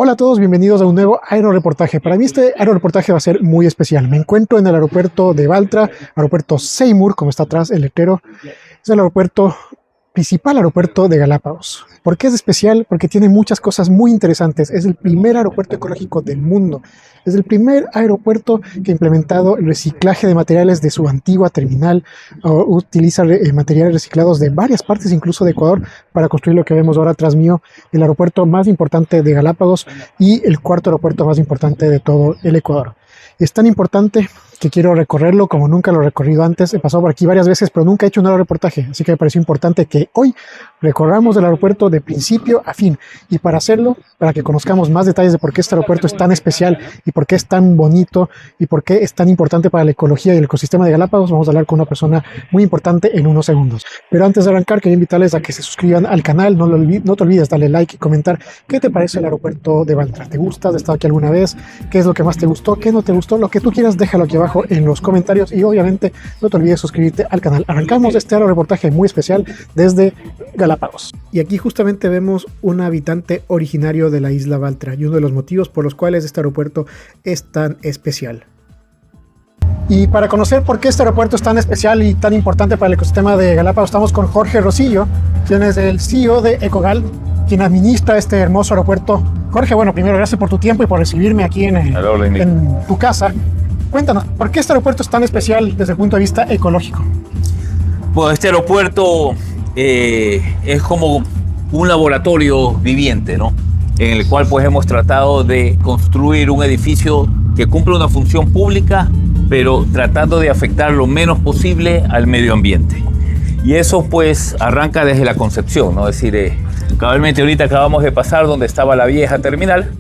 Hola a todos, bienvenidos a un nuevo aeroreportaje. Para mí este aeroreportaje va a ser muy especial. Me encuentro en el aeropuerto de Baltra, aeropuerto Seymour, como está atrás el letrero. Es el principal aeropuerto de Galápagos. ¿Por qué es especial? Porque tiene muchas cosas muy interesantes. Es el primer aeropuerto ecológico del mundo. Es el primer aeropuerto que ha implementado el reciclaje de materiales de su antigua terminal. Utiliza materiales reciclados de varias partes, incluso de Ecuador, para construir lo que vemos ahora atrás mío, el aeropuerto más importante de Galápagos y el cuarto aeropuerto más importante de todo el Ecuador. Es tan importante que quiero recorrerlo como nunca lo he recorrido antes. He pasado por aquí varias veces, pero nunca he hecho un aeroreportaje, así que me pareció importante que hoy recorramos el aeropuerto de principio a fin. Y para hacerlo, para que conozcamos más detalles de por qué este aeropuerto es tan especial y por qué es tan bonito y por qué es tan importante para la ecología y el ecosistema de Galápagos, vamos a hablar con una persona muy importante en unos segundos. Pero antes de arrancar, quería invitarles a que se suscriban al canal. No te olvides darle like y comentar qué te parece el aeropuerto de Baltra. ¿Te gusta? ¿Has estado aquí alguna vez? ¿Qué es lo que más te gustó? ¿Qué no te gustó? Lo que tú quieras, déjalo aquí abajo en los comentarios y obviamente no te olvides suscribirte al canal. Arrancamos este aeroreportaje muy especial desde Galápagos. Y aquí justamente vemos un habitante originario de la isla Baltra y uno de los motivos por los cuales este aeropuerto es tan especial. Y para conocer por qué este aeropuerto es tan especial y tan importante para el ecosistema de Galápagos, estamos con Jorge Rosillo, quien es el CEO de Ecogal, quien administra este hermoso aeropuerto. Jorge, bueno, primero gracias por tu tiempo y por recibirme aquí en tu casa. Cuéntanos, ¿por qué este aeropuerto es tan especial desde el punto de vista ecológico? Bueno, este aeropuerto es como un laboratorio viviente, ¿no? En el cual pues hemos tratado de construir un edificio que cumple una función pública, pero tratando de afectar lo menos posible al medio ambiente. Y eso pues arranca desde la concepción, ¿no? Es decir, cabalmente ahorita acabamos de pasar donde estaba la vieja terminal,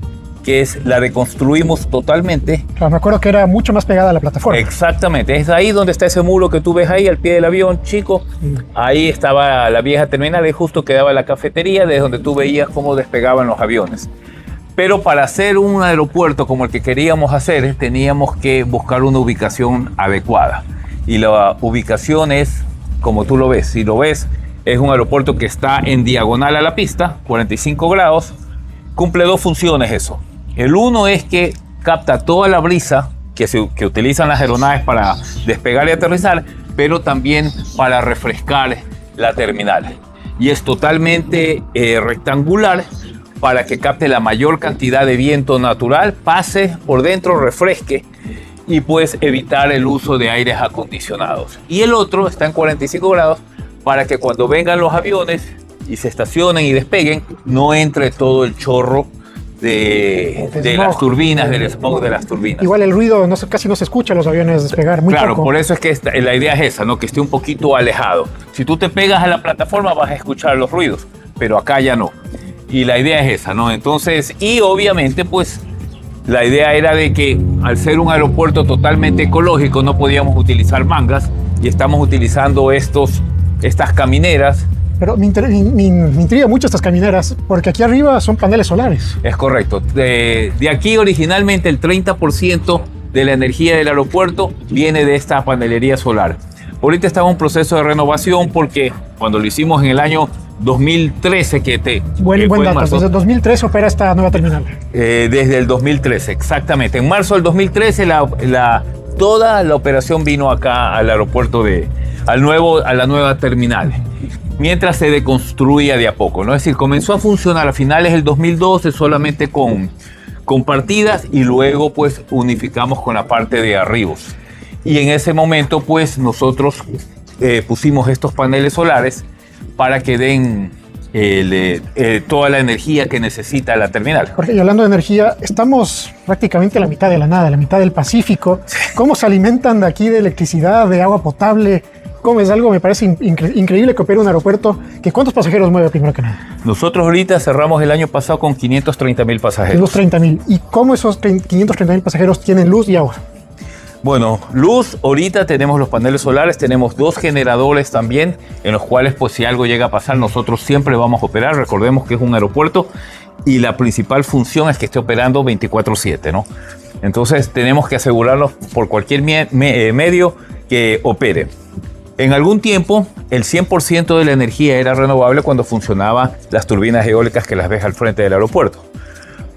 que la reconstruimos totalmente. Claro, me acuerdo que era mucho más pegada a la plataforma. Exactamente, es ahí donde está ese muro que tú ves ahí al pie del avión, chico. Ahí estaba la vieja terminal y justo quedaba la cafetería, desde donde tú veías cómo despegaban los aviones. Pero para hacer un aeropuerto como el que queríamos hacer, teníamos que buscar una ubicación adecuada. Y la ubicación es, como tú lo ves, si lo ves, es un aeropuerto que está en diagonal a la pista, 45 grados, cumple dos funciones eso. El uno es que capta toda la brisa que utilizan las aeronaves para despegar y aterrizar, pero también para refrescar la terminal. Y es totalmente rectangular para que capte la mayor cantidad de viento natural, pase por dentro, refresque y pues evitar el uso de aires acondicionados. Y el otro está en 45 grados para que cuando vengan los aviones y se estacionen y despeguen, no entre todo el chorro de las turbinas, del smog de las turbinas. Igual el ruido casi no se escucha los aviones despegar, muy claro, poco. Por eso es que la idea es esa, ¿no? Que esté un poquito alejado. Si tú te pegas a la plataforma vas a escuchar los ruidos, pero acá ya no. Y la idea es esa, ¿no? Entonces, y obviamente pues la idea era de que al ser un aeropuerto totalmente ecológico no podíamos utilizar mangas y estamos utilizando estas camineras. Pero me intriga mucho estas camineras, porque aquí arriba son paneles solares. Es correcto. De aquí originalmente el 30% de la energía del aeropuerto viene de esta panelería solar. Ahorita estamos en un proceso de renovación porque cuando lo hicimos en el año 2013, buen dato. Desde el 2013 opera esta nueva terminal. Desde el 2013, exactamente. En marzo del 2013 toda la operación vino acá al aeropuerto a la nueva terminal. Mientras se deconstruía de a poco, ¿no? Es decir, comenzó a funcionar a finales del 2012 solamente con partidas y luego pues unificamos con la parte de arribos. Y en ese momento pues nosotros pusimos estos paneles solares para que den toda la energía que necesita la terminal. Jorge, y hablando de energía, estamos prácticamente a la mitad de la nada, a la mitad del Pacífico. ¿Cómo se alimentan de aquí de electricidad, de agua potable? ¿Cómo es algo? Me parece increíble que opere un aeropuerto. ¿Cuántos pasajeros mueve primero que nada? Nosotros ahorita cerramos el año pasado con 530,000 pasajeros. Los 30,000. ¿Y cómo esos 530,000 pasajeros tienen luz y agua? Bueno, luz, ahorita tenemos los paneles solares, tenemos 2 generadores también, en los cuales pues si algo llega a pasar nosotros siempre vamos a operar. Recordemos que es un aeropuerto y la principal función es que esté operando 24/7, ¿no? Entonces tenemos que asegurarnos por cualquier medio que opere. En algún tiempo, el 100% de la energía era renovable cuando funcionaban las turbinas eólicas que las ves al frente del aeropuerto.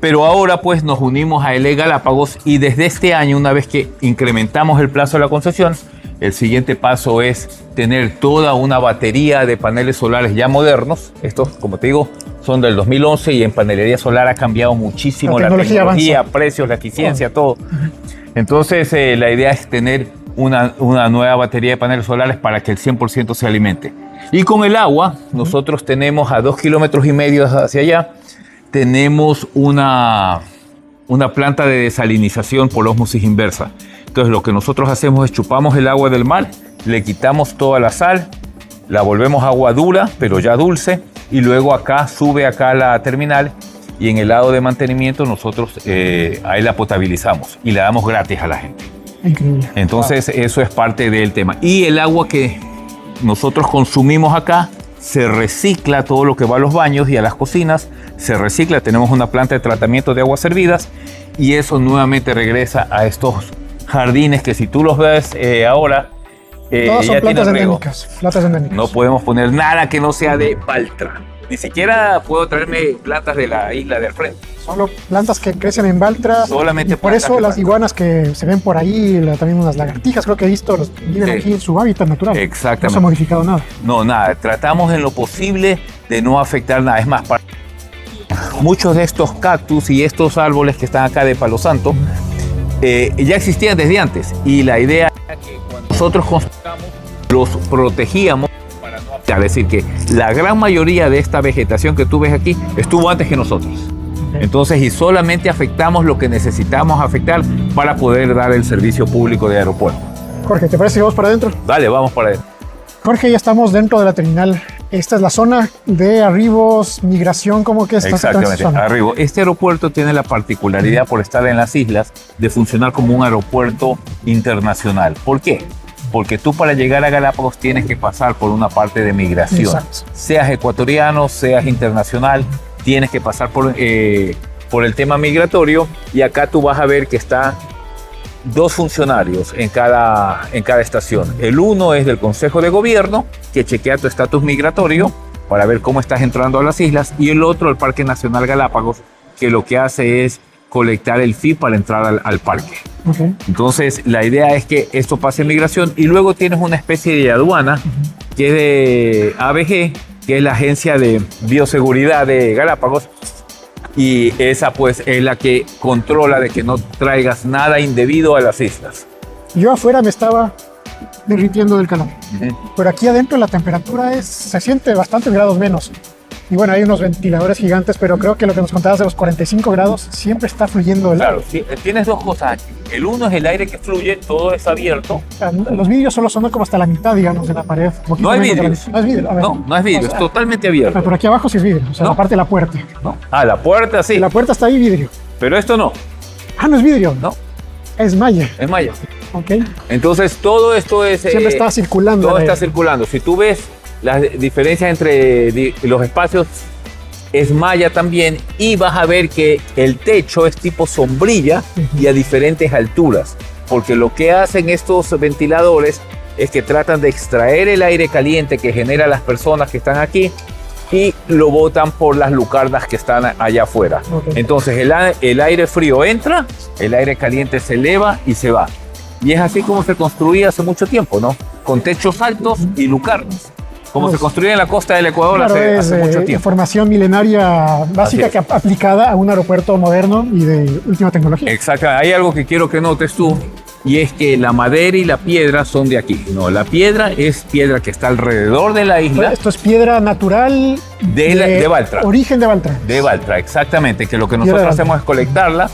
Pero ahora pues nos unimos a ELE Galápagos y desde este año, una vez que incrementamos el plazo de la concesión, el siguiente paso es tener toda una batería de paneles solares ya modernos. Estos, como te digo, son del 2011 y en panelería solar ha cambiado muchísimo la tecnología, precios, la eficiencia, todo. Entonces la idea es tener una nueva batería de paneles solares para que el 100% se alimente. Y con el agua, nosotros tenemos a 2,5 kilómetros hacia allá, tenemos una planta de desalinización por ósmosis inversa. Entonces lo que nosotros hacemos es chupamos el agua del mar, le quitamos toda la sal, la volvemos agua dura, pero ya dulce, y luego sube acá a la terminal y en el lado de mantenimiento nosotros ahí la potabilizamos y la damos gratis a la gente. Increíble. Entonces eso es parte del tema. Y el agua que nosotros consumimos acá se recicla, todo lo que va a los baños y a las cocinas, se recicla. Tenemos una planta de tratamiento de aguas servidas y eso nuevamente regresa a estos jardines que si tú los ves ahora, todas son ya plantas tienen riego. endémicas. No podemos poner nada que no sea de Baltra. Ni siquiera puedo traerme plantas de la isla del frente. Solo plantas que crecen en Baltra. Solamente por eso las iguanas que se ven por ahí, también unas lagartijas, creo que he visto, viven aquí en su hábitat natural. Exactamente. No se ha modificado nada. No, nada. Tratamos en lo posible de no afectar nada. Es más, muchos de estos cactus y estos árboles que están acá de Palo Santo ya existían desde antes. Y la idea era que cuando nosotros construyamos, los protegíamos para no afectar. Es decir, que la gran mayoría de esta vegetación que tú ves aquí estuvo antes que nosotros. Entonces, y solamente afectamos lo que necesitamos afectar para poder dar el servicio público de aeropuerto. Jorge, ¿te parece que vamos para adentro? Dale, vamos para adentro. Jorge, ya estamos dentro de la terminal. Esta es la zona de arribos, migración, ¿cómo que está? Exactamente, arribo. Este aeropuerto tiene la particularidad, por estar en las islas, de funcionar como un aeropuerto internacional. ¿Por qué? Porque tú para llegar a Galápagos tienes que pasar por una parte de migración. Exacto. Seas ecuatoriano, seas internacional, tienes que pasar por el tema migratorio y acá tú vas a ver que está 2 funcionarios en cada estación. El uno es del Consejo de Gobierno, que chequea tu estatus migratorio para ver cómo estás entrando a las islas, y el otro, el Parque Nacional Galápagos, que lo que hace es colectar el fee para entrar al parque. Okay. Entonces, la idea es que esto pase en migración y luego tienes una especie de aduana que es de ABG, que es la Agencia de Bioseguridad de Galápagos, y esa pues es la que controla de que no traigas nada indebido a las islas. Yo afuera me estaba derritiendo del calor, pero aquí adentro la temperatura se siente bastantes grados menos. Y bueno, hay unos ventiladores gigantes, pero creo que lo que nos contabas de los 45 grados siempre está fluyendo el aire. Claro, sí, tienes 2 cosas aquí. El uno es el aire que fluye, todo es abierto. O sea, los vidrios solo son como hasta la mitad, digamos, de la pared. No hay vidrio. No es vidrio. A ver. No es vidrio, es totalmente abierto. Pero por aquí abajo sí es vidrio, o sea, la parte de la puerta. No. Ah, la puerta sí. La puerta está ahí vidrio. Pero esto no. Ah, no es vidrio. No. Es malla. Es malla. Ok. Entonces todo esto es... Siempre está circulando. Todo está circulando. Si tú ves las diferencias entre los espacios, es malla también, y vas a ver que el techo es tipo sombrilla y a diferentes alturas, porque lo que hacen estos ventiladores es que tratan de extraer el aire caliente que genera las personas que están aquí y lo botan por las lucardas que están allá afuera. Okay. Entonces el aire frío entra, el aire caliente se eleva y se va. Y es así como se construía hace mucho tiempo, ¿no? Con techos altos y lucardas. Como se construía en la costa del Ecuador hace mucho tiempo. Información milenaria básica que aplicada a un aeropuerto moderno y de última tecnología. Exacto. Hay algo que quiero que notes tú, y es que la madera y la piedra son de aquí. No, la piedra es piedra que está alrededor de la isla. Esto es piedra natural de Baltra. Origen de Baltra. De Baltra, exactamente. Que lo que nosotros hacemos es colectarla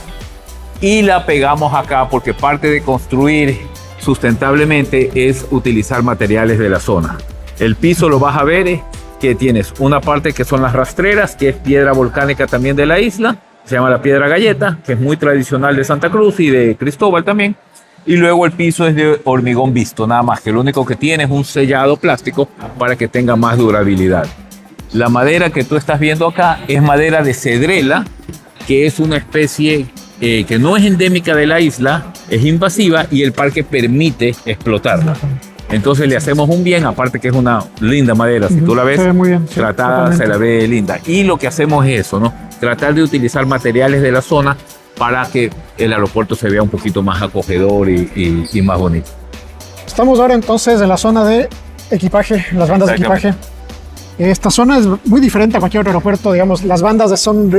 y la pegamos acá, porque parte de construir sustentablemente es utilizar materiales de la zona. El piso lo vas a ver que tienes una parte que son las rastreras, que es piedra volcánica también de la isla, se llama la piedra galleta, que es muy tradicional de Santa Cruz y de Cristóbal también. Y luego el piso es de hormigón visto, nada más, que lo único que tiene es un sellado plástico para que tenga más durabilidad. La madera que tú estás viendo acá es madera de cedrela, que es una especie que no es endémica de la isla, es invasiva y el parque permite explotarla. Entonces le hacemos un bien, aparte que es una linda madera, si tú la ves, se ve muy bien, sí, tratada, totalmente. se la ve linda. Y lo que hacemos es eso, ¿no? Tratar de utilizar materiales de la zona para que el aeropuerto se vea un poquito más acogedor y más bonito. Estamos ahora entonces en la zona de equipaje, las bandas de equipaje. Esta zona es muy diferente a cualquier otro aeropuerto, digamos, las bandas son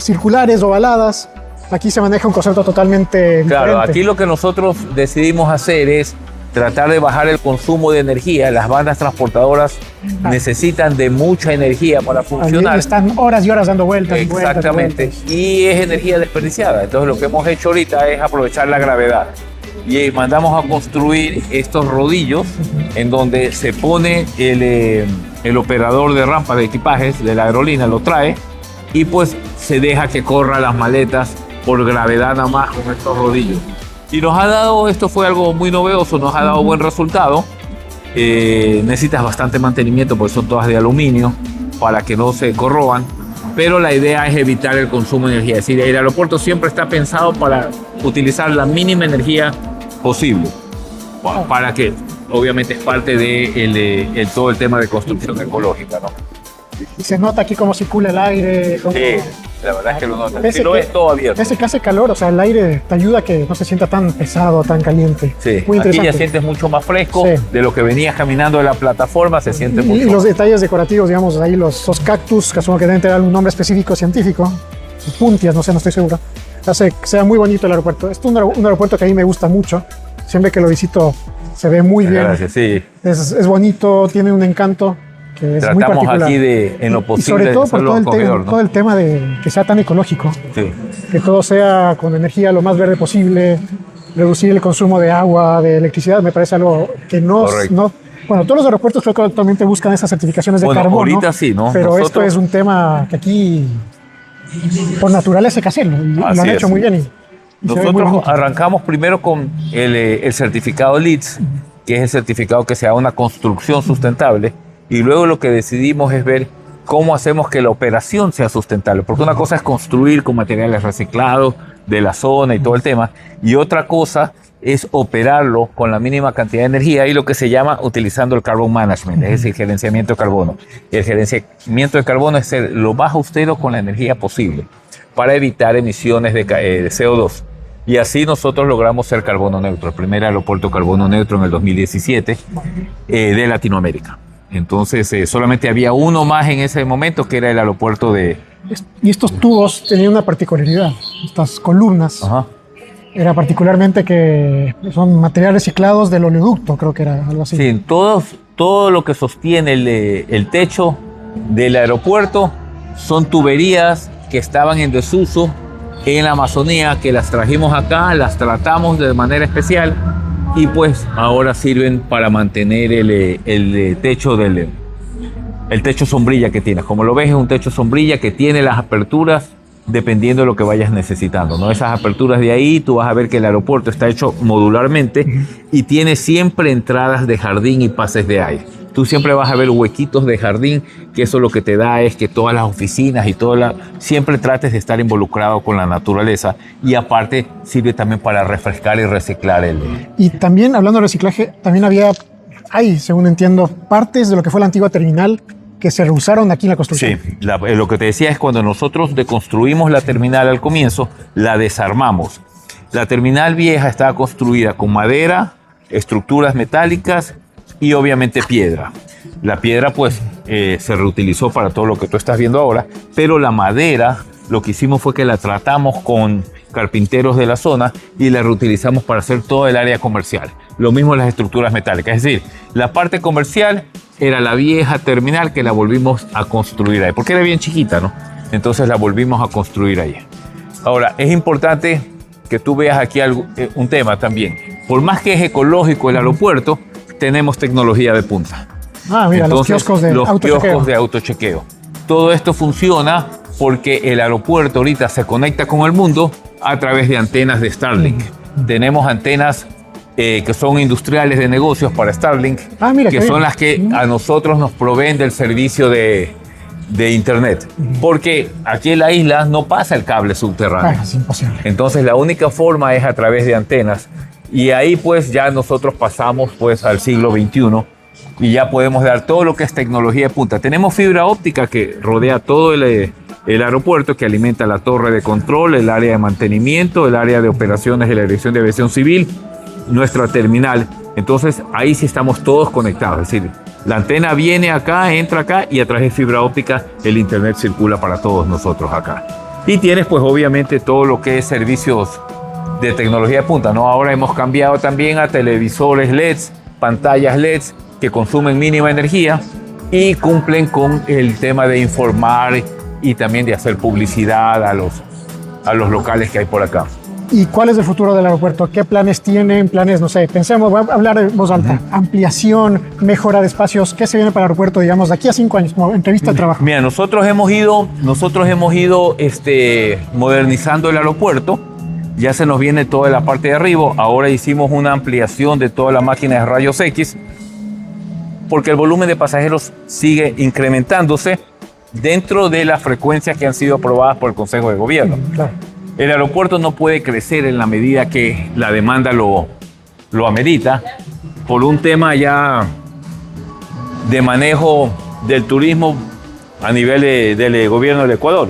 circulares, ovaladas. Aquí se maneja un concepto totalmente Claro, diferente. aquí lo que nosotros decidimos hacer es tratar de bajar el consumo de energía. Las bandas transportadoras necesitan de mucha energía para funcionar. Están horas y horas dando vueltas. Exactamente. Vueltas. Y es energía desperdiciada. Entonces lo que hemos hecho ahorita es aprovechar la gravedad. Y mandamos a construir estos rodillos en donde se pone el operador de rampas de equipajes de la aerolínea, lo trae y pues se deja que corra las maletas por gravedad nada más con estos rodillos. Y nos ha dado, esto fue algo muy novedoso, nos ha dado buen resultado. Necesitas bastante mantenimiento porque son todas de aluminio para que no se corroban, pero la idea es evitar el consumo de energía. Es decir, el aeropuerto siempre está pensado para utilizar la mínima energía posible, para que obviamente es parte de todo el tema de construcción ecológica, ¿no? Y se nota aquí cómo circula el aire. Cómo... Sí, la verdad es que lo notas. Pese Si lo que- ves todo abierto. Ese que hace calor, o sea, el aire te ayuda a que no se sienta tan pesado, tan caliente. Sí, Muy aquí ya interesante. sientes mucho más fresco. Sí. De lo que venías caminando de la plataforma, se siente Y mucho los más. detalles decorativos, digamos, ahí los cactus, que asumo que deben tener un nombre específico científico, puntias, no sé, no estoy seguro, hace que sea muy bonito el aeropuerto. Este es un aeropuerto que a mí me gusta mucho, siempre que lo visito se ve muy bien, Gracias, sí. es bonito, tiene un encanto que es muy Tratamos particular. aquí de, en lo Y posible, sobre todo de por hacerlo todo acogedor, ¿no? todo el tema de que sea tan ecológico, Sí. que todo sea con energía lo más verde posible, reducir el consumo de agua, de electricidad, me parece algo que Correcto. bueno, todos los aeropuertos creo que actualmente buscan esas certificaciones de Bueno, carbono. ahorita sí, ¿no? Pero esto Nosotros- es un tema que aquí por naturaleza hay que hacerlo y lo Así han hecho es. muy bien. Y se ve muy Nosotros bonito. arrancamos primero con el certificado LEED, que es el certificado que se da una construcción sustentable, y luego lo que decidimos es ver cómo hacemos que la operación sea sustentable, porque una cosa es construir con materiales reciclados de la zona y todo el tema, y otra cosa es operarlo con la mínima cantidad de energía y lo que se llama utilizando el carbon management, es decir, gerenciamiento de carbono. El gerenciamiento de carbono es ser lo más austero con la energía posible para evitar emisiones de CO2. Y así nosotros logramos ser carbono neutro, el primer aeropuerto carbono neutro en el 2017 de Latinoamérica. Entonces solamente había uno más en ese momento, que era el aeropuerto de... Y estos tubos tenían una particularidad, estas columnas, Ajá. era particularmente que son materiales reciclados del oleoducto, creo que era algo así. Sí, en todo lo que sostiene el techo del aeropuerto son tuberías que estaban en desuso en la Amazonía, que las trajimos acá, las tratamos de manera especial y pues ahora sirven para mantener el techo el techo sombrilla que tienes. Como lo ves, es un techo sombrilla que tiene las aperturas dependiendo de lo que vayas necesitando, ¿no? Esas aperturas de ahí, tú vas a ver que el aeropuerto está hecho modularmente y tiene siempre entradas de jardín y pases de aire. Tú siempre vas a ver huequitos de jardín, que eso lo que te da es que todas las oficinas y siempre trates de estar involucrado con la naturaleza, y aparte sirve también para refrescar y reciclar Y también, hablando de reciclaje, también hay, según entiendo, partes de lo que fue la antigua terminal que se reusaron aquí en la construcción. Sí, lo que te decía es cuando nosotros deconstruimos la terminal al comienzo, la desarmamos. La terminal vieja estaba construida con madera, estructuras metálicas y obviamente piedra. La piedra pues se reutilizó para todo lo que tú estás viendo ahora, pero la madera lo que hicimos fue que la tratamos con carpinteros de la zona y la reutilizamos para hacer todo el área comercial. Lo mismo las estructuras metálicas, es decir, la parte comercial era la vieja terminal que la volvimos a construir ahí, porque era bien chiquita, ¿no? Entonces la volvimos a construir ahí. Ahora, es importante que tú veas aquí un tema también. Por más que es ecológico el aeropuerto, tenemos tecnología de punta. Ah, mira, Entonces, los kioscos de autochequeo. Todo esto funciona porque el aeropuerto ahorita se conecta con el mundo a través de antenas de Starlink. Tenemos antenas que son industriales de negocios para Starlink, Mira, que qué son bien. las que a nosotros nos proveen del servicio de internet. Porque aquí en la isla no pasa el cable subterráneo. Es imposible. Entonces la única forma es a través de antenas Y ahí pues ya nosotros pasamos pues al siglo XXI y ya podemos dar todo lo que es tecnología de punta. Tenemos fibra óptica que rodea todo el aeropuerto, que alimenta la torre de control, el área de mantenimiento, el área de operaciones de la Dirección de Aviación Civil, nuestra terminal. Entonces ahí sí estamos todos conectados, es decir, la antena viene acá, entra acá y a través de fibra óptica el internet circula para todos nosotros acá. Y tienes pues obviamente todo lo que es servicios de tecnología de punta, ¿no? Ahora hemos cambiado también a televisores LEDs, pantallas LEDs que consumen mínima energía y cumplen con el tema de informar y también de hacer publicidad a los locales que hay por acá. ¿Y cuál es el futuro del aeropuerto? ¿Qué planes tienen? Planes, no sé, pensemos, voy a hablar en voz alta. Ampliación, mejora de espacios. ¿Qué se viene para el aeropuerto, digamos, de aquí a 5 años, como entrevista de trabajo? Mira, nosotros hemos ido modernizando el aeropuerto. Ya se nos viene toda la parte de arriba. Ahora hicimos una ampliación de toda la máquina de rayos X porque el volumen de pasajeros sigue incrementándose dentro de las frecuencias que han sido aprobadas por el Consejo de Gobierno. Claro. El aeropuerto no puede crecer en la medida que la demanda lo amerita por un tema ya de manejo del turismo a nivel del gobierno del Ecuador.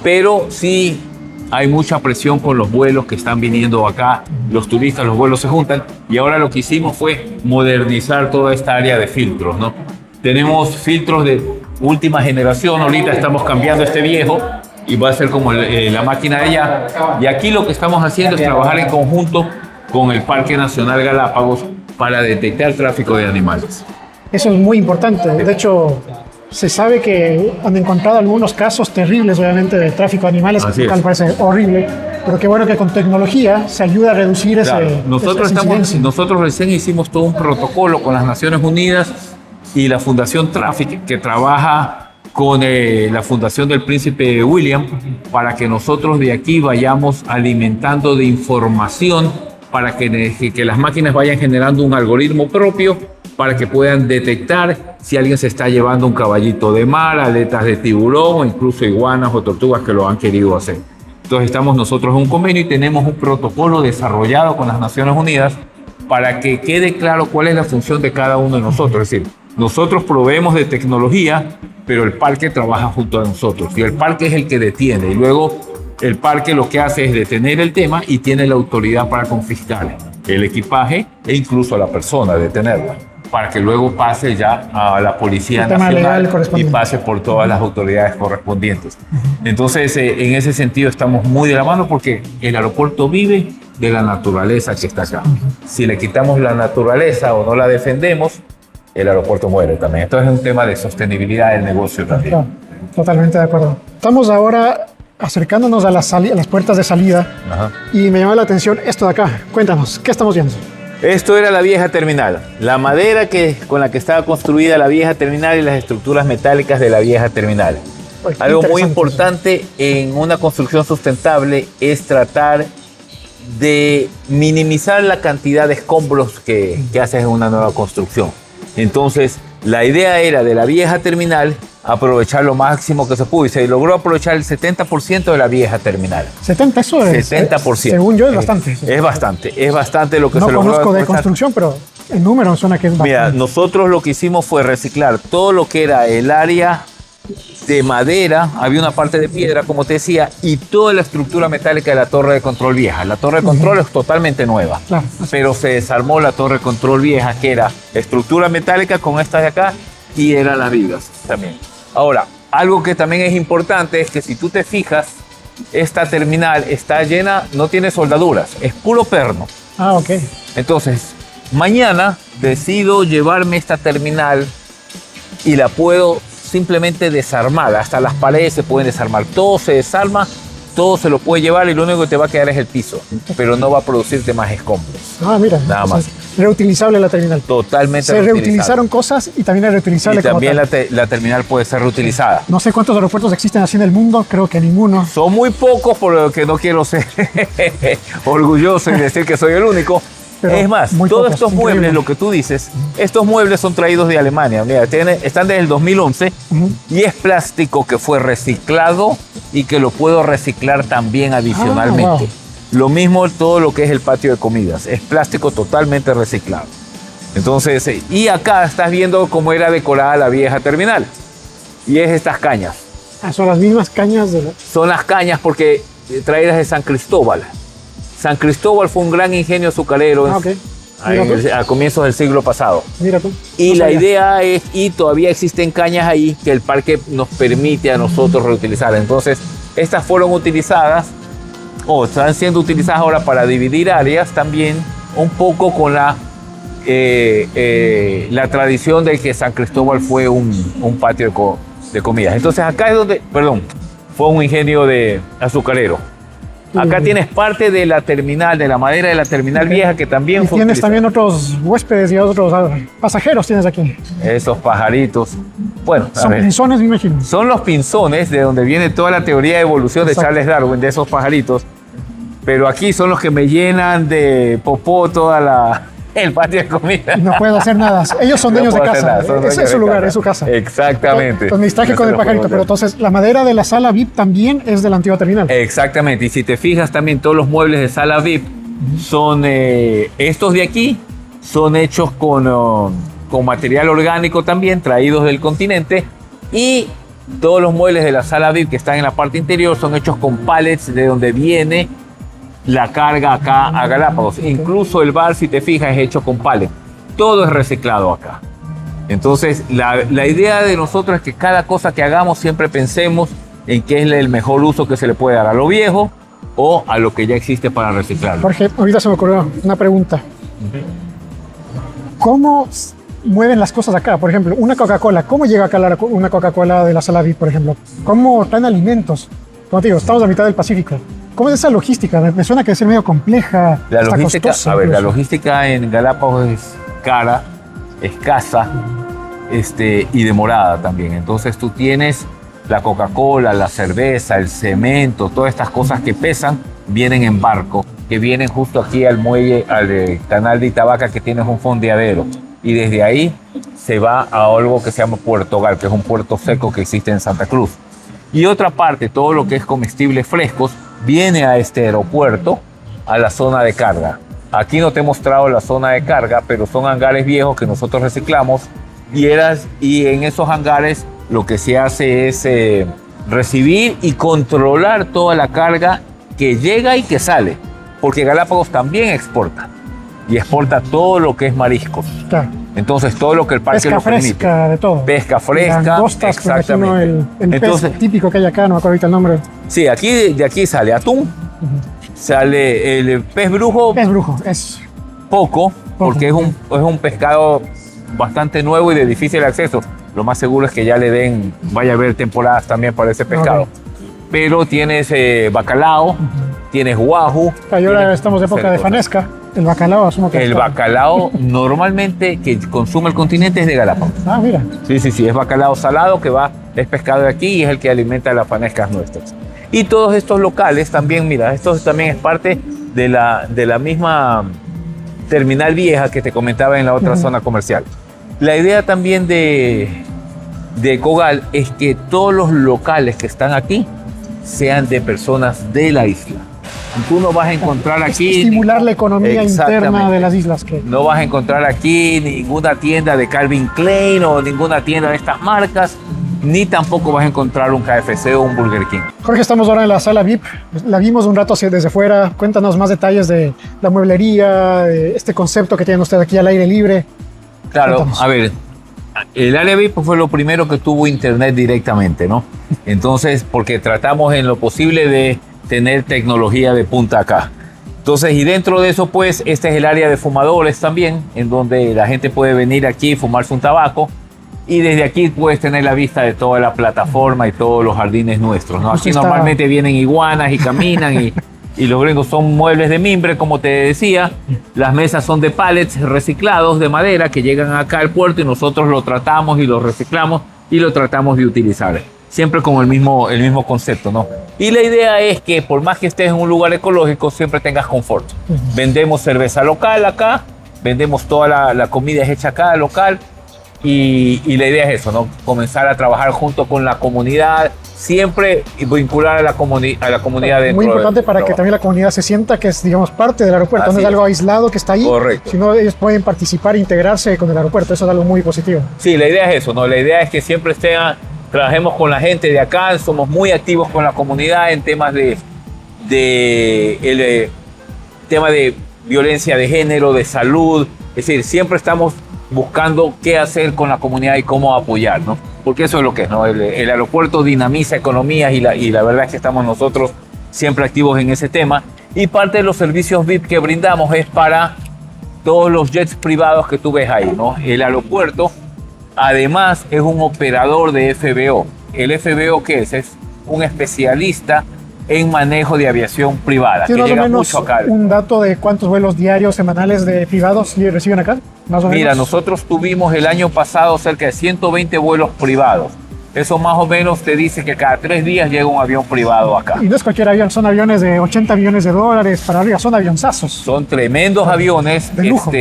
Pero sí hay mucha presión con los vuelos que están viniendo acá, los turistas, los vuelos se juntan y ahora lo que hicimos fue modernizar toda esta área de filtros, ¿no? Tenemos filtros de última generación, ahorita estamos cambiando este viejo y va a ser como la máquina de allá. Y aquí lo que estamos haciendo es trabajar en conjunto con el Parque Nacional Galápagos para detectar tráfico de animales. Eso es muy importante. De hecho, se sabe que han encontrado algunos casos terribles, obviamente, de tráfico de animales, que me parece horrible, pero qué bueno que con tecnología se ayuda a reducir ese Nosotros recién hicimos todo un protocolo con las Naciones Unidas y la Fundación Traffic, que trabaja con la Fundación del Príncipe William, para que nosotros de aquí vayamos alimentando de información para que las máquinas vayan generando un algoritmo propio para que puedan detectar si alguien se está llevando un caballito de mar, aletas de tiburón o incluso iguanas o tortugas que lo han querido hacer. Entonces estamos nosotros en un convenio y tenemos un protocolo desarrollado con las Naciones Unidas para que quede claro cuál es la función de cada uno de nosotros. Es decir, nosotros proveemos de tecnología, pero el parque trabaja junto a nosotros y el parque es el que detiene y luego el parque lo que hace es detener el tema y tiene la autoridad para confiscar el equipaje e incluso a la persona, detenerla, para que luego pase ya a la Policía Nacional y pase por todas las autoridades correspondientes. Entonces, en ese sentido estamos muy de la mano porque el aeropuerto vive de la naturaleza que está acá. Si le quitamos la naturaleza o no la defendemos, el aeropuerto muere también. Entonces es un tema de sostenibilidad del negocio también. Claro, totalmente de acuerdo. Estamos ahora acercándonos a las puertas de salida. Ajá. Y me llama la atención esto de acá. Cuéntanos, ¿qué estamos viendo? Esto era la vieja terminal. La madera con la que estaba construida la vieja terminal y las estructuras metálicas de la vieja terminal. Algo muy importante en una construcción sustentable es tratar de minimizar la cantidad de escombros que haces en una nueva construcción. Entonces, la idea era de la vieja terminal aprovechar lo máximo que se pudo y se logró aprovechar el 70% de la vieja terminal. 70, eso es. 70%. Según yo es bastante. Es bastante lo que se logró. No conozco de construcción, pero el número suena que es bastante. Mira, nosotros lo que hicimos fue reciclar todo lo que era el área de madera, había una parte de piedra, como te decía, y toda la estructura metálica de la torre de control vieja. La torre de control es totalmente nueva, claro, pero se desarmó la torre de control vieja, que era estructura metálica con estas de acá, y eran las vigas también. Ahora, algo que también es importante es que si tú te fijas, esta terminal está llena, no tiene soldaduras, es puro perno. Ah, ok. Entonces, mañana decido llevarme esta terminal y la puedo simplemente desarmar, hasta las paredes se pueden desarmar, todo se desarma, todo se lo puede llevar y lo único que te va a quedar es el piso, pero no va a producirte más escombros. Ah, mira. Nada más. Reutilizable la terminal. Totalmente se reutilizaron cosas y también es reutilizable. Y también la terminal puede ser reutilizada. No sé cuántos aeropuertos existen así en el mundo, creo que ninguno. Son muy pocos, por lo que no quiero ser orgulloso y decir que soy el único. Pero es más, todos estos muebles, lo que tú dices, estos muebles son traídos de Alemania. Mira, están desde el 2011 y es plástico que fue reciclado y que lo puedo reciclar también adicionalmente. Wow. Lo mismo todo lo que es el patio de comidas, es plástico totalmente reciclado. Entonces, y acá estás viendo cómo era decorada la vieja terminal. Y es estas cañas. Ah, son las mismas cañas de la... Son las cañas porque traídas de San Cristóbal. San Cristóbal fue un gran ingenio azucarero a comienzos del siglo pasado. Mira tú. Y la idea es, y todavía existen cañas ahí que el parque nos permite a nosotros reutilizar. Entonces, estas fueron utilizadas, o están siendo utilizadas ahora para dividir áreas también, un poco con la tradición de que San Cristóbal fue un patio de comidas. Entonces acá es donde, fue un ingenio de azucarero. Acá tienes parte de la terminal, de la madera de la terminal vieja que también fue tienes utilizada. también otros huéspedes y otros pasajeros tienes aquí. Esos pajaritos. Bueno, son pinzones, me imagino. Son los pinzones de donde viene toda la teoría de evolución de Charles Darwin, de esos pajaritos. Pero aquí son los que me llenan de popó el patio de comida. No puedo hacer nada. Ellos son dueños de casa. Ese es su lugar, es su casa. Exactamente. Entonces me distraje con el pajarito, pero entonces la madera de la sala VIP también es de la antigua terminal. Exactamente. Y si te fijas también todos los muebles de sala VIP son estos de aquí, son hechos con material orgánico también, traídos del continente. Y todos los muebles de la sala VIP que están en la parte interior son hechos con pallets de donde viene la carga acá a Galápagos. Incluso el bar, si te fijas, es hecho con pallet. Todo es reciclado acá. Entonces, la idea de nosotros es que cada cosa que hagamos siempre pensemos en qué es el mejor uso que se le puede dar a lo viejo o a lo que ya existe para reciclarlo. Jorge, ahorita se me ocurrió una pregunta. ¿Cómo mueven las cosas acá? Por ejemplo, una Coca-Cola. ¿Cómo llega acá una Coca-Cola de la sala VIP, por ejemplo? ¿Cómo traen alimentos? Como te digo, estamos a la mitad del Pacífico. ¿Cómo es esa logística? Me suena que es medio compleja. La logística, costosa, la logística en Galápagos es cara, escasa y demorada también. Entonces tú tienes la Coca-Cola, la cerveza, el cemento, todas estas cosas que pesan, vienen en barco, que vienen justo aquí al muelle, al canal de Itavaca, que tienes un fondeadero. Y desde ahí se va a algo que se llama Puerto Gal, que es un puerto seco que existe en Santa Cruz. Y otra parte, todo lo que es comestibles frescos, viene a este aeropuerto, a la zona de carga. Aquí no te he mostrado la zona de carga, pero son hangares viejos que nosotros reciclamos y en esos hangares lo que se hace es recibir y controlar toda la carga que llega y que sale, porque Galápagos también exporta y exporta todo lo que es mariscos. Claro. Entonces todo lo que el parque pesca lo permite. Pesca fresca, de todo. Pesca fresca, langostas, exactamente. El pez típico que hay acá, no me acuerdo ahorita el nombre. Sí, de aquí sale atún, sale el pez brujo. Pez brujo, es poco, porque es un pescado bastante nuevo y de difícil acceso. Lo más seguro es que ya vaya a haber temporadas también para ese pescado. Okay. Pero tienes bacalao, tienes guaju. Y ahora estamos de época de fanesca. El bacalao, asumo que... El bacalao normalmente que consume el continente es de Galápagos. Ah, mira. Sí, es bacalao salado es pescado de aquí y es el que alimenta las fanescas nuestras. Y todos estos locales también, mira, esto también es parte de la misma terminal vieja que te comentaba en la otra zona comercial. La idea también de Cogal es que todos los locales que están aquí sean de personas de la isla. Tú no vas a encontrar aquí... Estimular la economía interna de las islas. No vas a encontrar aquí ninguna tienda de Calvin Klein o ninguna tienda de estas marcas, ni tampoco vas a encontrar un KFC o un Burger King. Jorge, estamos ahora en la sala VIP. La vimos un rato desde fuera. Cuéntanos más detalles de la mueblería, de este concepto que tienen ustedes aquí al aire libre. Claro, Cuéntanos. A ver, el área VIP fue lo primero que tuvo internet directamente, ¿no? Entonces, porque tratamos en lo posible de tener tecnología de punta acá. Entonces, y dentro de eso, pues, este es el área de fumadores también, en donde la gente puede venir aquí y fumarse un tabaco. Y desde aquí puedes tener la vista de toda la plataforma y todos los jardines nuestros, ¿no? Aquí normalmente vienen iguanas y caminan y los gringos son muebles de mimbre, como te decía. Las mesas son de pallets reciclados de madera que llegan acá al puerto y nosotros lo tratamos y lo reciclamos y lo tratamos de utilizar. Siempre con el mismo concepto, ¿no? Y la idea es que por más que estés en un lugar ecológico, siempre tengas confort. Vendemos cerveza local acá, vendemos toda la comida hecha acá, local. y la idea es eso, ¿no? Comenzar a trabajar junto con la comunidad, siempre vincular a la comunidad dentro. Muy importante para que también la comunidad se sienta que es, digamos, parte del aeropuerto, Así no es es. algo aislado que está ahí, Correcto. sino ellos pueden participar e integrarse con el aeropuerto, eso es algo muy positivo. Sí, la idea es eso, ¿no? La idea es que siempre trabajemos con la gente de acá, somos muy activos con la comunidad en temas tema de violencia de género, de salud, es decir, siempre estamos buscando qué hacer con la comunidad y cómo apoyar, ¿no? Porque eso es lo que es, ¿no? El aeropuerto dinamiza economías y la verdad es que estamos nosotros siempre activos en ese tema. Y parte de los servicios VIP que brindamos es para todos los jets privados que tú ves ahí, ¿no? El aeropuerto, además, es un operador de FBO. ¿El FBO qué es? Es un especialista en manejo de aviación privada. ¿Tiene Que más o llega menos mucho acá. un dato de cuántos vuelos diarios, semanales de privados reciben acá? Más o menos. Mira, nosotros tuvimos el año pasado cerca de 120 vuelos privados. Eso más o menos te dice que cada 3 días llega un avión privado acá. Y no es cualquier avión, son aviones de 80 millones de dólares para arriba, son avionzazos. Son tremendos aviones, De lujo.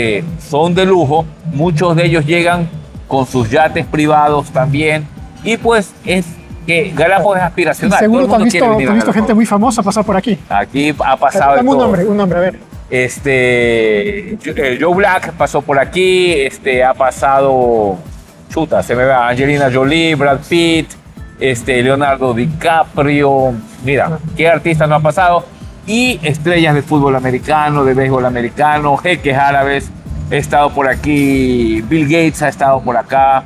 son de lujo. Muchos de ellos llegan con sus yates privados también. Y pues es que Galápagos es Y aspiracional. seguro Todo el mundo quiere te venir has a visto gente Galápagos. muy famosa pasar por aquí. Aquí ha pasado de Dame todo. un nombre, a ver. Joe Black pasó por aquí, ha pasado, se me va, Angelina Jolie, Brad Pitt, Leonardo DiCaprio, mira, qué artista no ha pasado, y estrellas de fútbol americano, de béisbol americano, jeques árabes, he estado por aquí, Bill Gates ha estado por acá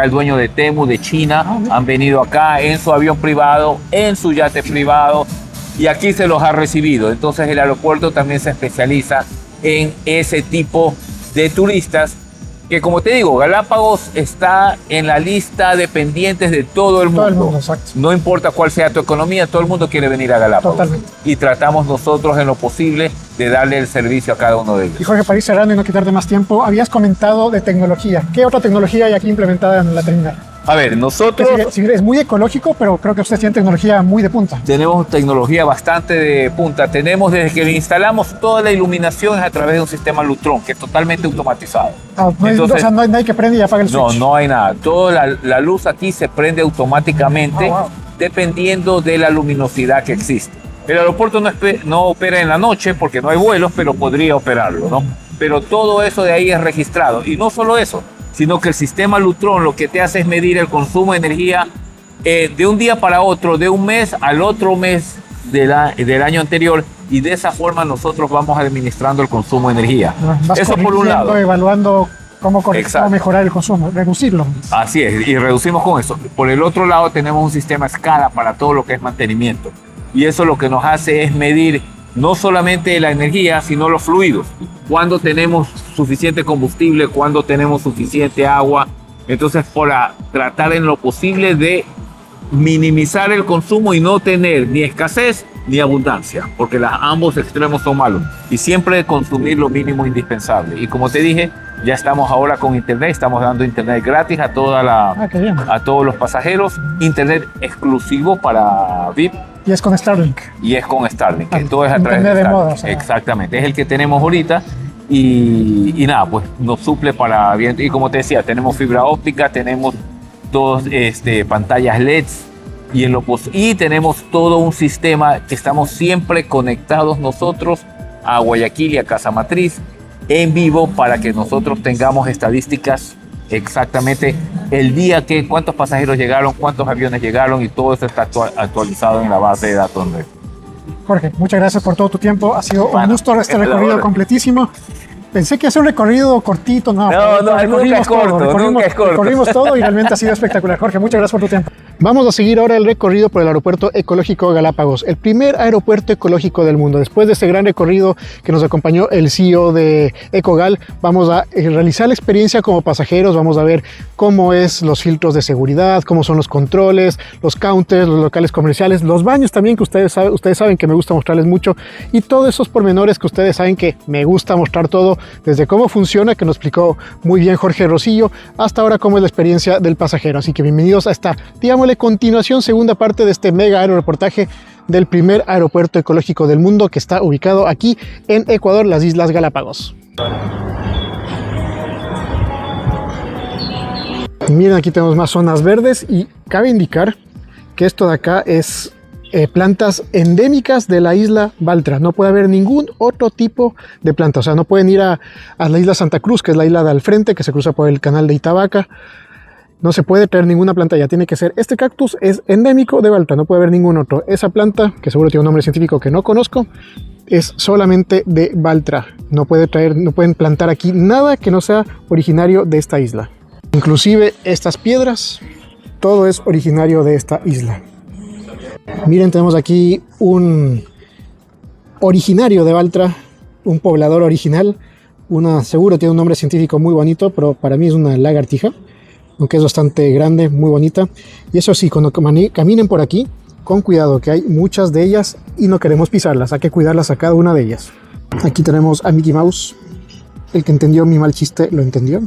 el dueño de Temu de China, han venido acá en su avión privado, en su yate privado, y aquí se los ha recibido. Entonces el aeropuerto también se especializa en ese tipo de turistas que, como te digo, Galápagos está en la lista de pendientes de todo el mundo. Todo el mundo, exacto. No importa cuál sea tu economía, todo el mundo quiere venir a Galápagos. Totalmente. Y tratamos nosotros en lo posible de darle el servicio a cada uno de ellos. Y Jorge, para ir cerrando y no quitarte más tiempo, habías comentado de tecnología. ¿Qué otra tecnología hay aquí implementada en la terminal? A ver, nosotros Es muy ecológico, pero creo que ustedes tienen tecnología muy de punta. tenemos tecnología bastante de punta. Tenemos, desde que instalamos, toda la iluminación es a través de un sistema Lutron, que es totalmente automatizado. Entonces, O sea, no hay que prende y apaga el switch. no hay nada. Toda la luz aquí se prende automáticamente Wow. dependiendo de la luminosidad que existe. El aeropuerto no opera en la noche porque no hay vuelos, pero podría operarlo, ¿no? Pero todo eso de ahí es registrado. Y no solo eso, sino que el sistema Lutron lo que te hace es medir el consumo de energía de un día para otro, de un mes al otro mes del año anterior, y de esa forma nosotros vamos administrando el consumo de energía. Vas Eso por un lado. evaluando cómo Exacto. mejorar el consumo, reducirlo. Así es, y reducimos con eso. Por el otro lado tenemos un sistema SCADA para todo lo que es mantenimiento. Y eso lo que nos hace es medir no solamente la energía, sino los fluidos. Cuando tenemos suficiente combustible, cuando tenemos suficiente agua. Entonces, para tratar en lo posible de minimizar el consumo y no tener ni escasez ni abundancia, porque ambos extremos son malos. Y siempre consumir lo mínimo indispensable. Y como te dije, ya estamos ahora con internet, estamos dando internet gratis a Qué bien. a todos los pasajeros, internet exclusivo para VIP. Y es con Starlink. Y es con Starlink, que Ah, todo es a través de internet de Starlink. moda, o sea. Exactamente, es el que tenemos ahorita y nada, pues nos suple para bien. Y como te decía, tenemos fibra óptica, tenemos dos pantallas LEDs y tenemos todo un sistema que estamos siempre conectados nosotros a Guayaquil y a Casa Matriz en vivo para que nosotros tengamos estadísticas exactamente el día que cuántos pasajeros llegaron, cuántos aviones llegaron, y todo eso está actualizado en la base de datos. Jorge, muchas gracias por todo tu tiempo. Ha sido un Bueno, gusto este es la recorrido hora. completísimo. Pensé que hacer un recorrido cortito, no, nunca es corto, nunca es corto. Recorrimos todo y realmente ha sido espectacular. Jorge, muchas gracias por tu tiempo. Vamos a seguir ahora el recorrido por el Aeropuerto Ecológico Galápagos, el primer aeropuerto ecológico del mundo. Después de este gran recorrido que nos acompañó el CEO de Ecogal, vamos a realizar la experiencia como pasajeros, vamos a ver cómo es los filtros de seguridad, cómo son los controles, los counters, los locales comerciales, los baños también, que ustedes saben que me gusta mostrarles mucho, y todos esos pormenores que ustedes saben que me gusta mostrar todo, desde cómo funciona, que nos explicó muy bien Jorge Rosillo, hasta ahora cómo es la experiencia del pasajero. Así que bienvenidos a esta, digámosle, continuación, segunda parte de este mega aeroreportaje del primer aeropuerto ecológico del mundo, que está ubicado aquí en Ecuador, las Islas Galápagos. Y miren, aquí tenemos más zonas verdes y cabe indicar que esto de acá es plantas endémicas de la isla Baltra. No puede haber ningún otro tipo de planta. O sea, no pueden ir a la isla Santa Cruz, que es la isla de al frente, que se cruza por el canal de Itavaca. No se puede traer ninguna planta ya. Tiene que ser, este cactus es endémico de Baltra. No puede haber ningún otro. Esa planta, que seguro tiene un nombre científico que no conozco, es solamente de Baltra. No pueden plantar aquí nada que no sea originario de esta isla. Inclusive estas piedras, todo es originario de esta isla. Miren, tenemos aquí un originario de Baltra, un poblador original. Seguro tiene un nombre científico muy bonito, pero para mí es una lagartija, aunque es bastante grande, muy bonita. Y eso sí, cuando caminen por aquí, con cuidado, que hay muchas de ellas y no queremos pisarlas, hay que cuidarlas a cada una de ellas. Aquí tenemos a Mickey Mouse. El que entendió mi mal chiste lo entendió.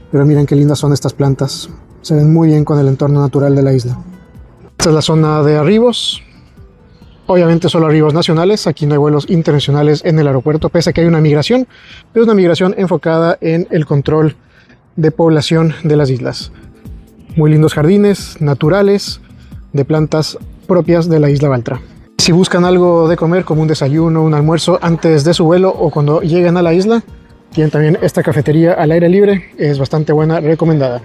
Pero miren qué lindas son estas plantas. Se ven muy bien con el entorno natural de la isla. Esta es la zona de arribos. Obviamente solo arribos nacionales. Aquí no hay vuelos internacionales en el aeropuerto, pese a que hay una migración, pero es una migración enfocada en el control de población de las islas. Muy lindos jardines naturales de plantas propias de la isla Baltra. Si buscan algo de comer, como un desayuno, un almuerzo antes de su vuelo o cuando lleguen a la isla, tienen también esta cafetería al aire libre. Es bastante buena, recomendada.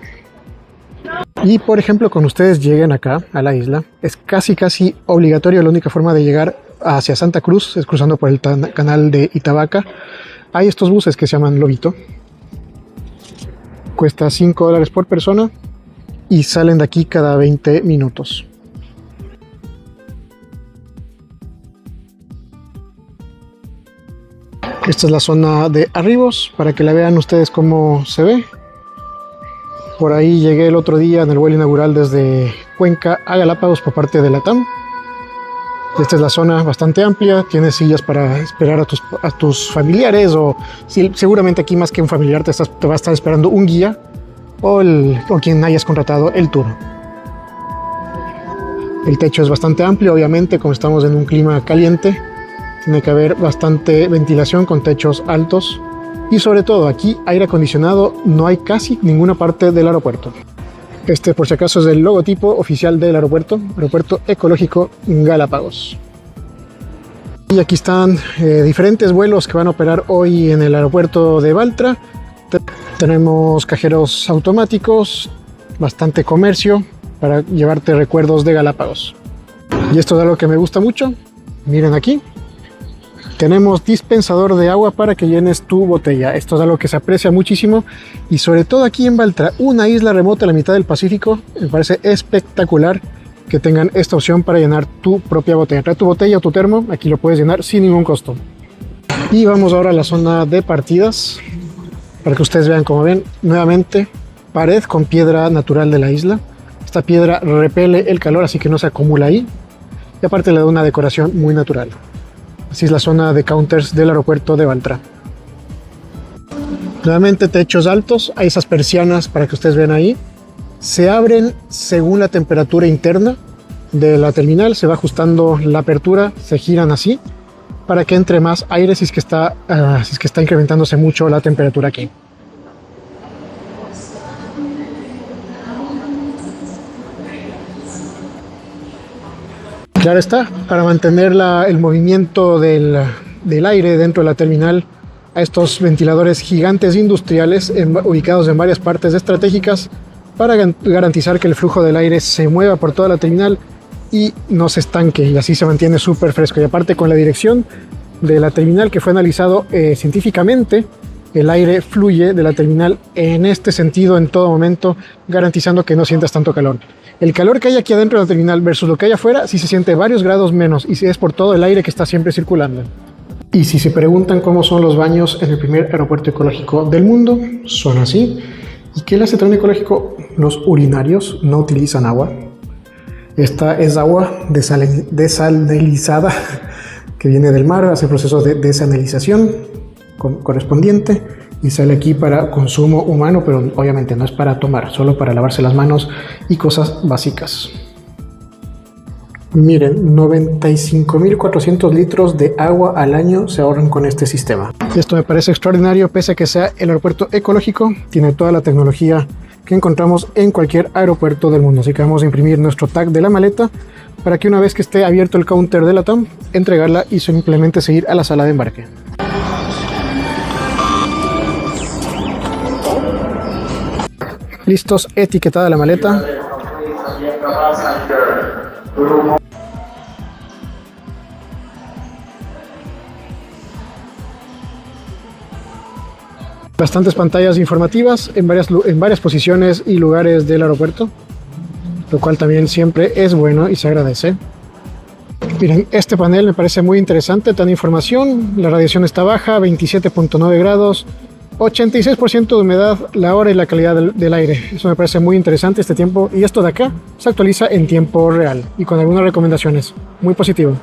Y por ejemplo, cuando ustedes lleguen acá a la isla, es casi obligatorio. La única forma de llegar hacia Santa Cruz es cruzando por el canal de Itavaca. Hay estos buses que se llaman Lobito. Cuesta $5 por persona y salen de aquí cada 20 minutos. Esta es la zona de arribos, para que la vean ustedes cómo se ve. Por ahí llegué el otro día en el vuelo inaugural desde Cuenca a Galápagos por parte de LATAM. Esta es la zona bastante amplia, tienes sillas para esperar a tus familiares, o seguramente aquí más que un familiar te va a estar esperando un guía o quien hayas contratado el tour. El techo es bastante amplio, obviamente, como estamos en un clima caliente, tiene que haber bastante ventilación con techos altos. Y sobre todo, aquí aire acondicionado no hay casi ninguna parte del aeropuerto. Este, por si acaso, es el logotipo oficial del aeropuerto, Aeropuerto Ecológico Galápagos. Y aquí están diferentes vuelos que van a operar hoy en el aeropuerto de Baltra. Tenemos cajeros automáticos, bastante comercio para llevarte recuerdos de Galápagos. Y esto es algo que me gusta mucho. Miren aquí. Tenemos dispensador de agua para que llenes tu botella. Esto es algo que se aprecia muchísimo y sobre todo aquí en Baltra, una isla remota en la mitad del Pacífico. Me parece espectacular que tengan esta opción para llenar tu propia botella. Trae tu botella o tu termo, aquí lo puedes llenar sin ningún costo. Y vamos ahora a la zona de partidas para que ustedes vean. Como ven, nuevamente pared con piedra natural de la isla. Esta piedra repele el calor, así que no se acumula ahí, y aparte le da una decoración muy natural. Así es la zona de counters del aeropuerto de Baltra. Nuevamente techos altos, hay esas persianas para que ustedes vean ahí. Se abren según la temperatura interna de la terminal, se va ajustando la apertura, se giran así para que entre más aire si es que está incrementándose mucho la temperatura aquí. Claro está, para mantener el movimiento del aire dentro de la terminal, a estos ventiladores gigantes industriales ubicados en varias partes estratégicas para garantizar que el flujo del aire se mueva por toda la terminal y no se estanque, y así se mantiene súper fresco. Y aparte, con la dirección de la terminal que fue analizado científicamente, el aire fluye de la terminal en este sentido en todo momento, garantizando que no sientas tanto calor. El calor que hay aquí adentro de la terminal versus lo que hay afuera, sí se siente varios grados menos, y es por todo el aire que está siempre circulando. Y si se preguntan cómo son los baños en el primer aeropuerto ecológico del mundo, son así. ¿Y qué le hace tan ecológico? Los urinarios no utilizan agua. Esta es agua desalinizada que viene del mar, hace el proceso de desalinización correspondiente y sale aquí para consumo humano, pero obviamente no es para tomar, solo para lavarse las manos y cosas básicas. Miren, 95.400 litros de agua al año se ahorran con este sistema. Esto me parece extraordinario, pese a que sea el aeropuerto ecológico, tiene toda la tecnología que encontramos en cualquier aeropuerto del mundo. Así que vamos a imprimir nuestro tag de la maleta para que una vez que esté abierto el counter de LATAM, entregarla y simplemente seguir a la sala de embarque. Listos, etiquetada la maleta. Bastantes pantallas informativas en varias posiciones y lugares del aeropuerto, lo cual también siempre es bueno y se agradece. Miren, este panel me parece muy interesante, tan información, la radiación está baja, 27.9 grados, 86% de humedad, la hora y la calidad del aire. Eso me parece muy interesante este tiempo, y esto de acá se actualiza en tiempo real y con algunas recomendaciones. Muy positivo.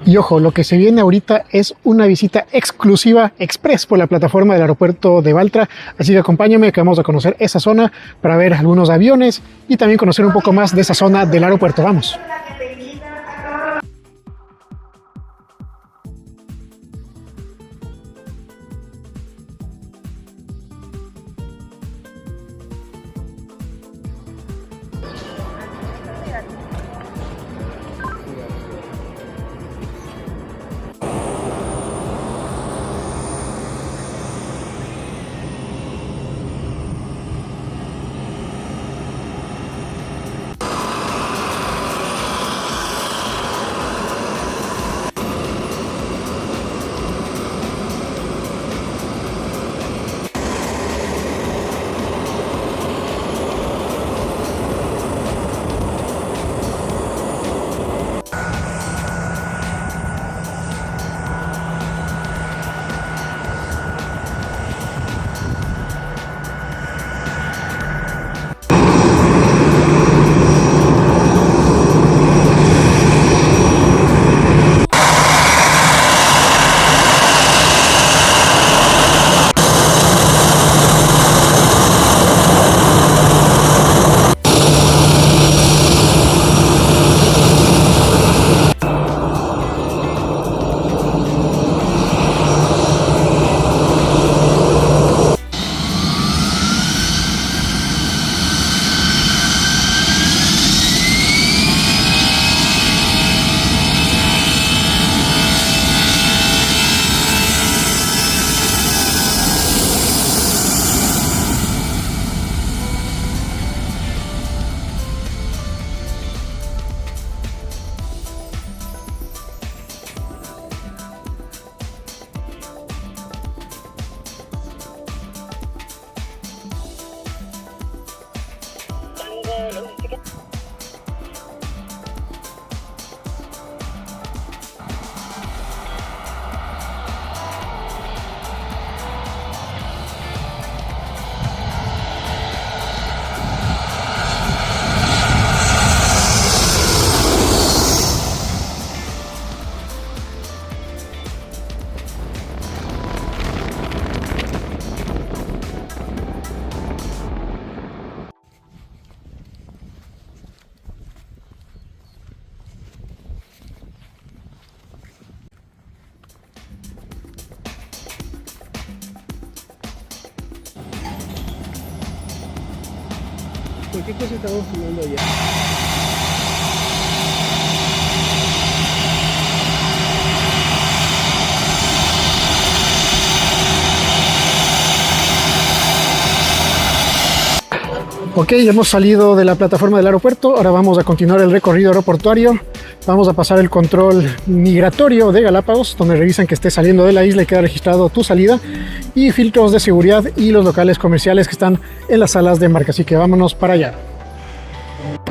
Y ojo, lo que se viene ahorita es una visita exclusiva express por la plataforma del aeropuerto de Baltra, así que acompáñame que vamos a conocer esa zona para ver algunos aviones y también conocer un poco más de esa zona del aeropuerto. Vamos. ¿Qué cosa estamos filmando allá? Ok, hemos salido de la plataforma del aeropuerto, ahora vamos a continuar el recorrido aeroportuario. Vamos a pasar el control migratorio de Galápagos, donde revisan que estés saliendo de la isla y queda registrado tu salida, y filtros de seguridad y los locales comerciales que están en las salas de embarque, así que vámonos para allá.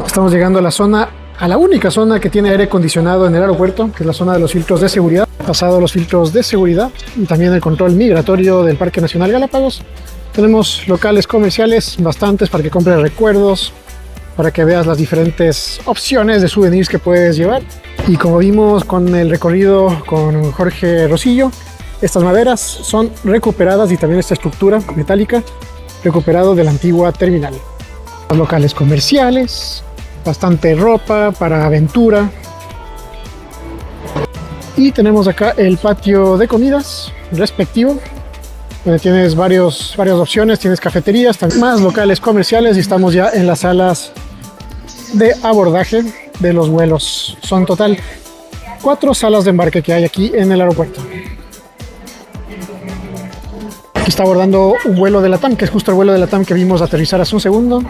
Estamos llegando a la zona, a la única zona que tiene aire acondicionado en el aeropuerto, que es la zona de los filtros de seguridad. Pasado los filtros de seguridad y también el control migratorio del Parque Nacional Galápagos, tenemos locales comerciales bastantes para que compres recuerdos, para que veas las diferentes opciones de souvenirs que puedes llevar. Y como vimos con el recorrido con Jorge Rosillo, estas maderas son recuperadas y también esta estructura metálica recuperado de la antigua terminal. Los locales comerciales, bastante ropa para aventura. Y tenemos acá el patio de comidas respectivo, donde tienes varias opciones, tienes cafeterías, más locales comerciales y estamos ya en las salas de abordaje de los vuelos. Son total 4 salas de embarque que hay aquí en el aeropuerto. Aquí está abordando un vuelo de LATAM, que es justo el vuelo de LATAM que vimos aterrizar hace un segundo.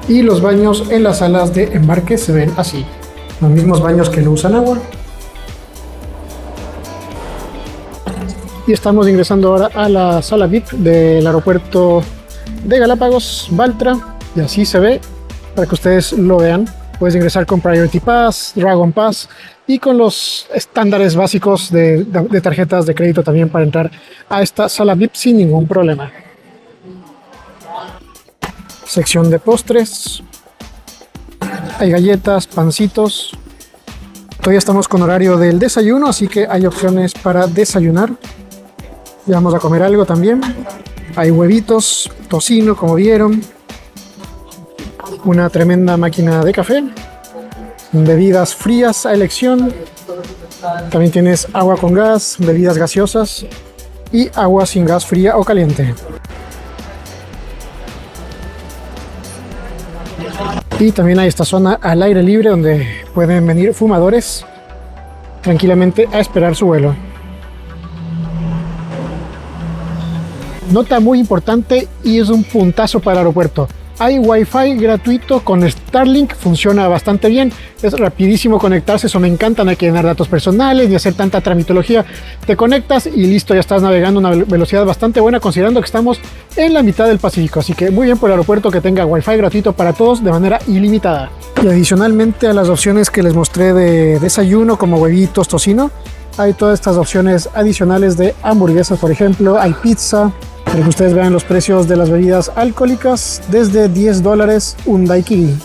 Y los baños en las salas de embarque se ven así. Los mismos baños que no usan agua. Y estamos ingresando ahora a la sala VIP del aeropuerto de Galápagos, Baltra. Y así se ve, para que ustedes lo vean. Puedes ingresar con Priority Pass, Dragon Pass y con los estándares básicos de tarjetas de crédito también para entrar a esta sala VIP sin ningún problema. Sección de postres. Hay galletas, pancitos. Todavía estamos con horario del desayuno, así que hay opciones para desayunar. Ya vamos a comer algo también. Hay huevitos, tocino, como vieron. Una tremenda máquina de café. Bebidas frías a elección. También tienes agua con gas, bebidas gaseosas y agua sin gas fría o caliente. Y también hay esta zona al aire libre donde pueden venir fumadores tranquilamente a esperar su vuelo. Nota muy importante y es un puntazo para el aeropuerto. Hay Wi-Fi gratuito con Starlink, funciona bastante bien, es rapidísimo conectarse, eso me encanta, no hay que llenar datos personales ni hacer tanta tramitología. Te conectas y listo, ya estás navegando a una velocidad bastante buena considerando que estamos en la mitad del Pacífico, así que muy bien por el aeropuerto que tenga Wi-Fi gratuito para todos de manera ilimitada. Y adicionalmente a las opciones que les mostré de desayuno como huevitos, tocino, hay todas estas opciones adicionales de hamburguesas, por ejemplo, hay pizza. Para que ustedes vean los precios de las bebidas alcohólicas, desde $10 un daiquiri.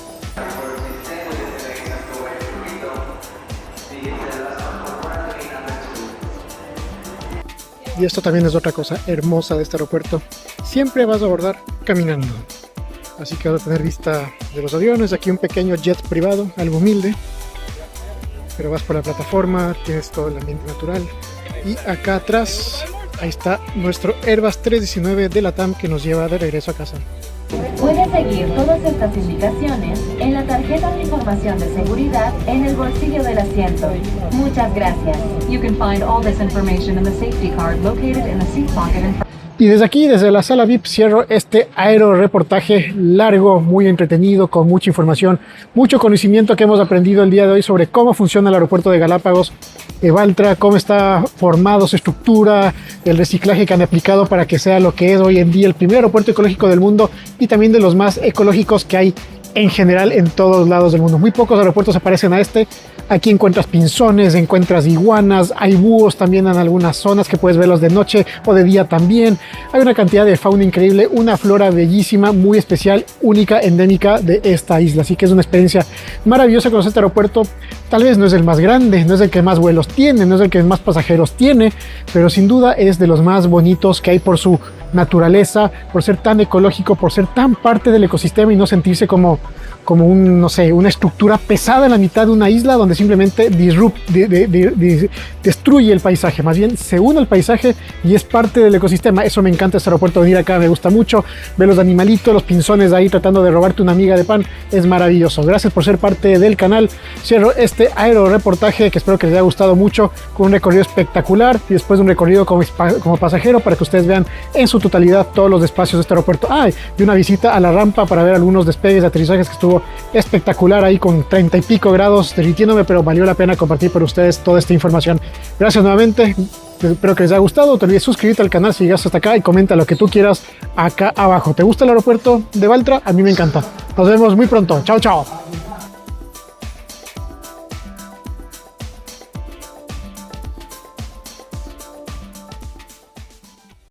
Y esto también es otra cosa hermosa de este aeropuerto. Siempre vas a abordar caminando. Así que vas a tener vista de los aviones. Aquí un pequeño jet privado, algo humilde. Pero vas por la plataforma, tienes todo el ambiente natural. Y acá atrás, ahí está nuestro Airbus 319 de LATAM que nos lleva de regreso a casa. Puede seguir todas estas indicaciones en la tarjeta de información de seguridad en el bolsillo del asiento. Muchas gracias. You can find all this information in the safety card located in the seat pocket in front. Y desde aquí, desde la sala VIP, cierro este aeroreportaje largo, muy entretenido, con mucha información, mucho conocimiento que hemos aprendido el día de hoy sobre cómo funciona el aeropuerto de Galápagos, Baltra, cómo está formado su estructura, el reciclaje que han aplicado para que sea lo que es hoy en día el primer aeropuerto ecológico del mundo y también de los más ecológicos que hay en general en todos lados del mundo. Muy pocos aeropuertos se parecen a este. Aquí encuentras pinzones, encuentras iguanas, hay búhos también en algunas zonas que puedes verlos de noche o de día también. Hay una cantidad de fauna increíble, una flora bellísima, muy especial, única, endémica de esta isla. Así que es una experiencia maravillosa conocer este aeropuerto. Tal vez no es el más grande, no es el que más vuelos tiene, no es el que más pasajeros tiene, pero sin duda es de los más bonitos que hay por su naturaleza, por ser tan ecológico, por ser tan parte del ecosistema y no sentirse como un, no sé, una estructura pesada en la mitad de una isla donde simplemente destruye el paisaje. Más bien se une al paisaje y es parte del ecosistema. Eso me encanta este aeropuerto, venir acá me gusta mucho, ver los animalitos, los pinzones ahí tratando de robarte una miga de pan, es maravilloso. Gracias por ser parte del canal. Cierro este aeroreportaje que espero que les haya gustado mucho, con un recorrido espectacular y después un recorrido como pasajero para que ustedes vean en su totalidad todos los espacios de este aeropuerto. Y una visita a la rampa para ver algunos despegues de aterrizajes que estuvo espectacular ahí con 30 y pico grados derritiéndome, pero valió la pena compartir por ustedes toda esta información. Gracias nuevamente, espero que les haya gustado. No te olvides suscribirte al canal si llegaste hasta acá y comenta lo que tú quieras acá abajo. ¿Te gusta el aeropuerto de Baltra? A mí me encanta. Nos vemos muy pronto. Chao, chao.